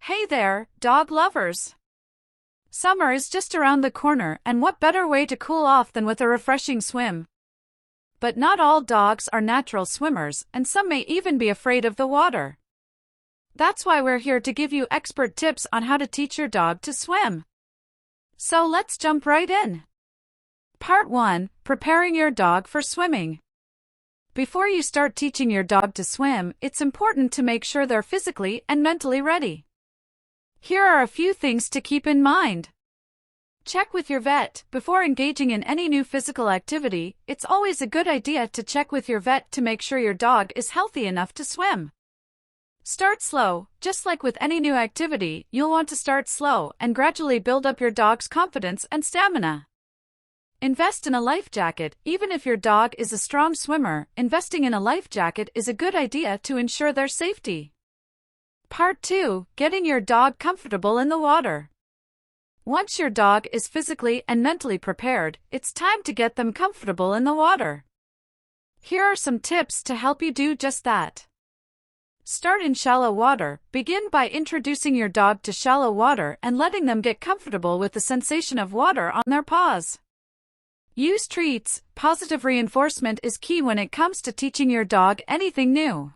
Hey there, dog lovers! Summer is just around the corner, and what better way to cool off than with a refreshing swim? But not all dogs are natural swimmers, and some may even be afraid of the water. That's why we're here to give you expert tips on how to teach your dog to swim. So let's jump right in. Part 1. Preparing your dog for swimming. Before you start teaching your dog to swim, it's important to make sure they're physically and mentally ready. Here are a few things to keep in mind. Check with your vet. Before engaging in any new physical activity, it's always a good idea to check with your vet to make sure your dog is healthy enough to swim. Start slow. Just like with any new activity, you'll want to start slow and gradually build up your dog's confidence and stamina. Invest in a life jacket. Even if your dog is a strong swimmer, investing in a life jacket is a good idea to ensure their safety. Part 2. Getting your dog comfortable in the water. Once your dog is physically and mentally prepared, it's time to get them comfortable in the water. Here are some tips to help you do just that. Start in shallow water. Begin by introducing your dog to shallow water and letting them get comfortable with the sensation of water on their paws. Use treats. Positive reinforcement is key when it comes to teaching your dog anything new.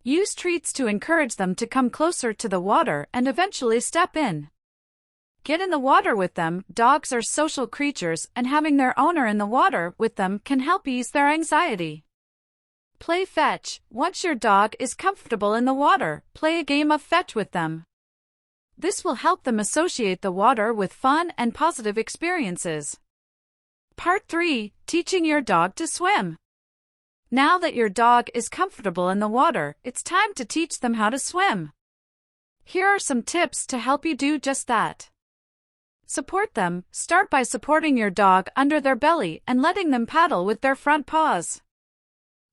Use treats to encourage them to come closer to the water and eventually step in. Get in the water with them. Dogs are social creatures, and having their owner in the water with them can help ease their anxiety. Play fetch. Once your dog is comfortable in the water, play a game of fetch with them. This will help them associate the water with fun and positive experiences. Part 3. Teaching your dog to swim. Now that your dog is comfortable in the water, it's time to teach them how to swim. Here are some tips to help you do just that. Support them. Start by supporting your dog under their belly and letting them paddle with their front paws.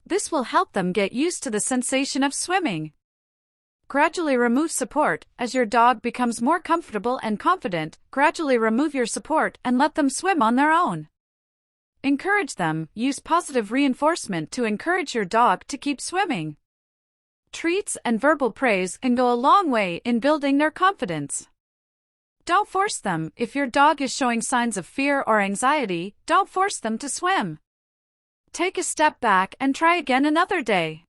This will help them get used to the sensation of swimming. Gradually remove support. As your dog becomes more comfortable and confident, gradually remove your support and let them swim on their own. Encourage them. Use positive reinforcement to encourage your dog to keep swimming. Treats and verbal praise can go a long way in building their confidence. Don't force them. If your dog is showing signs of fear or anxiety, don't force them to swim. Take a step back and try again another day.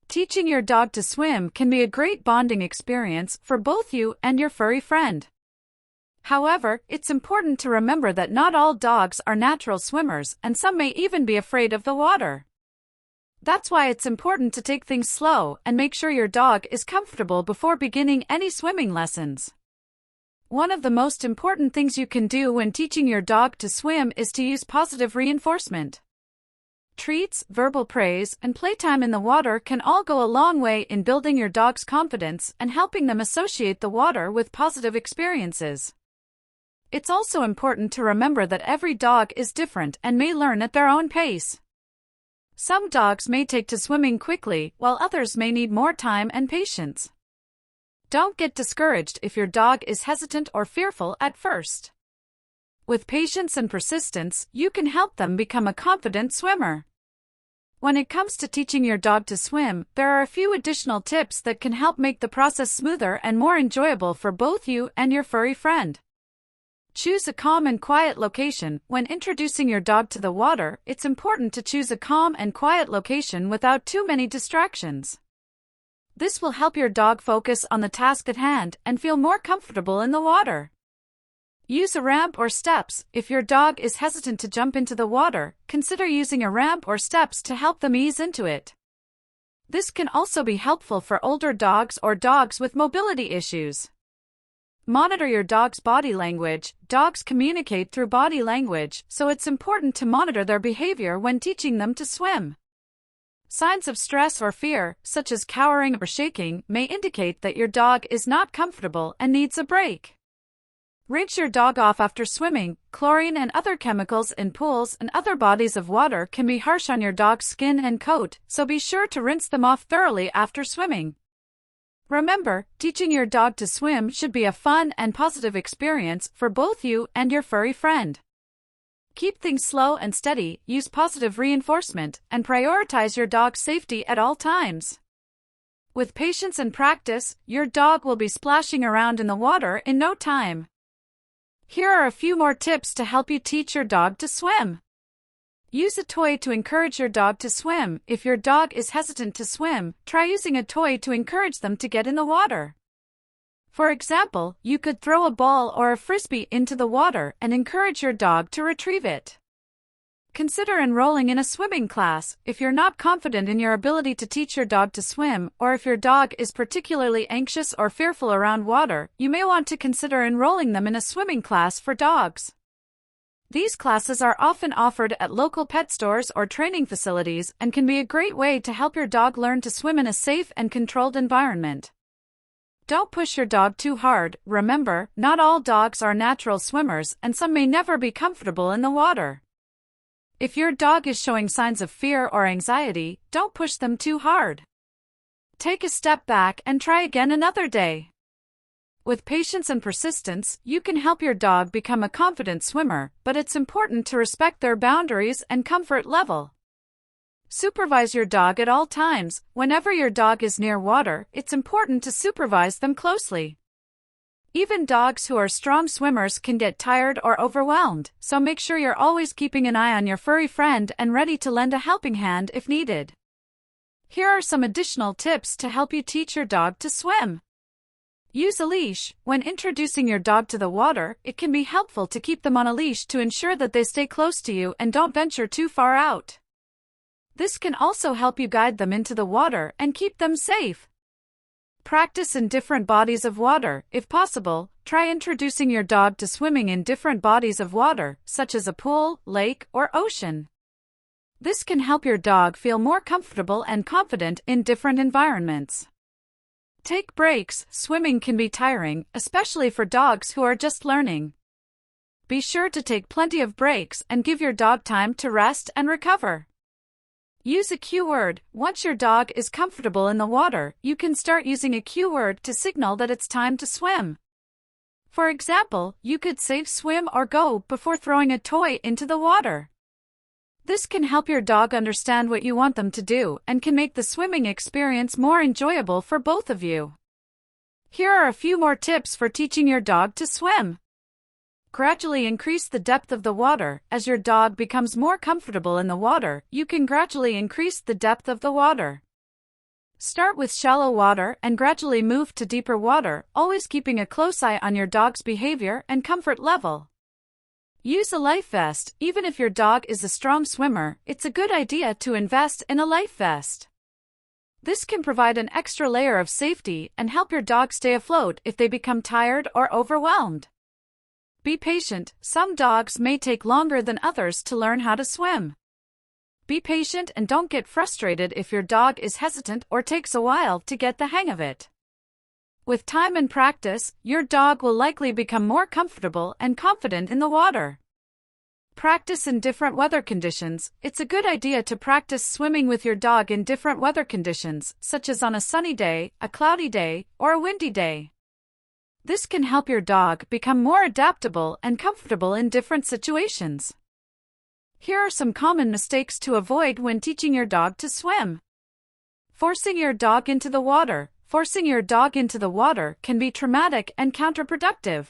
Teaching your dog to swim can be a great bonding experience for both you and your furry friend. However, it's important to remember that not all dogs are natural swimmers, and some may even be afraid of the water. That's why it's important to take things slow and make sure your dog is comfortable before beginning any swimming lessons. One of the most important things you can do when teaching your dog to swim is to use positive reinforcement. Treats, verbal praise, and playtime in the water can all go a long way in building your dog's confidence and helping them associate the water with positive experiences. It's also important to remember that every dog is different and may learn at their own pace. Some dogs may take to swimming quickly, while others may need more time and patience. Don't get discouraged if your dog is hesitant or fearful at first. With patience and persistence, you can help them become a confident swimmer. When it comes to teaching your dog to swim, there are a few additional tips that can help make the process smoother and more enjoyable for both you and your furry friend. Choose a calm and quiet location. When introducing your dog to the water, it's important to choose a calm and quiet location without too many distractions. This will help your dog focus on the task at hand and feel more comfortable in the water. Use a ramp or steps. If your dog is hesitant to jump into the water, consider using a ramp or steps to help them ease into it. This can also be helpful for older dogs or dogs with mobility issues. Monitor your dog's body language. Dogs communicate through body language, so it's important to monitor their behavior when teaching them to swim. Signs of stress or fear, such as cowering or shaking, may indicate that your dog is not comfortable and needs a break. Rinse your dog off after swimming. Chlorine and other chemicals in pools and other bodies of water can be harsh on your dog's skin and coat, so be sure to rinse them off thoroughly after swimming. Remember, teaching your dog to swim should be a fun and positive experience for both you and your furry friend. Keep things slow and steady, use positive reinforcement, and prioritize your dog's safety at all times. With patience and practice, your dog will be splashing around in the water in no time. Here are a few more tips to help you teach your dog to swim. Use a toy to encourage your dog to swim. If your dog is hesitant to swim, try using a toy to encourage them to get in the water. For example, you could throw a ball or a frisbee into the water and encourage your dog to retrieve it. Consider enrolling in a swimming class. If you're not confident in your ability to teach your dog to swim, or if your dog is particularly anxious or fearful around water, you may want to consider enrolling them in a swimming class for dogs. These classes are often offered at local pet stores or training facilities and can be a great way to help your dog learn to swim in a safe and controlled environment. Don't push your dog too hard. Remember, not all dogs are natural swimmers and some may never be comfortable in the water. If your dog is showing signs of fear or anxiety, don't push them too hard. Take a step back and try again another day. With patience and persistence, you can help your dog become a confident swimmer, but it's important to respect their boundaries and comfort level. Supervise your dog at all times. Whenever your dog is near water, it's important to supervise them closely. Even dogs who are strong swimmers can get tired or overwhelmed, so make sure you're always keeping an eye on your furry friend and ready to lend a helping hand if needed. Here are some additional tips to help you teach your dog to swim. Use a leash. When introducing your dog to the water, it can be helpful to keep them on a leash to ensure that they stay close to you and don't venture too far out. This can also help you guide them into the water and keep them safe. Practice in different bodies of water. If possible, try introducing your dog to swimming in different bodies of water, such as a pool, lake, or ocean. This can help your dog feel more comfortable and confident in different environments. Take breaks. Swimming can be tiring, especially for dogs who are just learning. Be sure to take plenty of breaks and give your dog time to rest and recover. Use a cue word. Once your dog is comfortable in the water, you can start using a cue word to signal that it's time to swim. For example, you could say swim or go before throwing a toy into the water. This can help your dog understand what you want them to do and can make the swimming experience more enjoyable for both of you. Here are a few more tips for teaching your dog to swim. Gradually increase the depth of the water. As your dog becomes more comfortable in the water, you can gradually increase the depth of the water. Start with shallow water and gradually move to deeper water, always keeping a close eye on your dog's behavior and comfort level. Use a life vest. Even if your dog is a strong swimmer, it's a good idea to invest in a life vest. This can provide an extra layer of safety and help your dog stay afloat if they become tired or overwhelmed. Be patient. Some dogs may take longer than others to learn how to swim. Be patient and don't get frustrated if your dog is hesitant or takes a while to get the hang of it. With time and practice, your dog will likely become more comfortable and confident in the water. Practice in different weather conditions. It's a good idea to practice swimming with your dog in different weather conditions, such as on a sunny day, a cloudy day, or a windy day. This can help your dog become more adaptable and comfortable in different situations. Here are some common mistakes to avoid when teaching your dog to swim. Forcing your dog into the water. Forcing your dog into the water can be traumatic and counterproductive.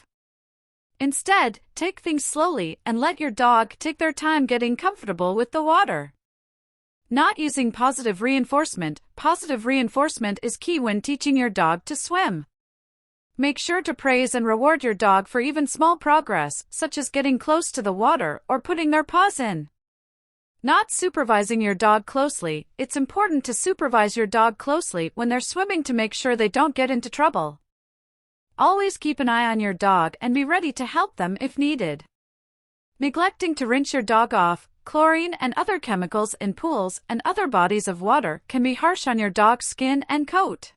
Instead, take things slowly and let your dog take their time getting comfortable with the water. Not using positive reinforcement. Positive reinforcement is key when teaching your dog to swim. Make sure to praise and reward your dog for even small progress, such as getting close to the water or putting their paws in. Not supervising your dog closely. It's important to supervise your dog closely when they're swimming to make sure they don't get into trouble. Always keep an eye on your dog and be ready to help them if needed. Neglecting to rinse your dog off. Chlorine and other chemicals in pools and other bodies of water can be harsh on your dog's skin and coat.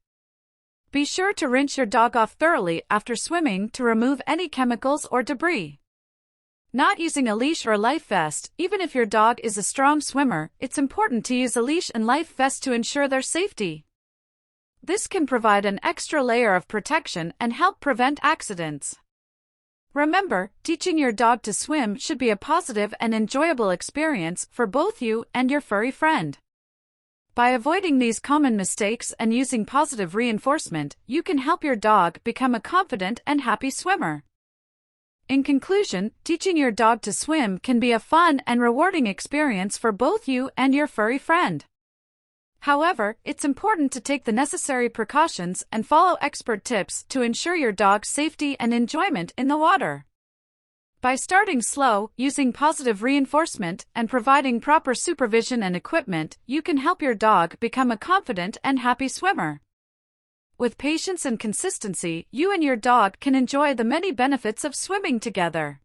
Be sure to rinse your dog off thoroughly after swimming to remove any chemicals or debris. Not using a leash or life vest. Even if your dog is a strong swimmer, it's important to use a leash and life vest to ensure their safety. This can provide an extra layer of protection and help prevent accidents. Remember, teaching your dog to swim should be a positive and enjoyable experience for both you and your furry friend. By avoiding these common mistakes and using positive reinforcement, you can help your dog become a confident and happy swimmer. In conclusion, teaching your dog to swim can be a fun and rewarding experience for both you and your furry friend. However, it's important to take the necessary precautions and follow expert tips to ensure your dog's safety and enjoyment in the water. By starting slow, using positive reinforcement, and providing proper supervision and equipment, you can help your dog become a confident and happy swimmer. With patience and consistency, you and your dog can enjoy the many benefits of swimming together.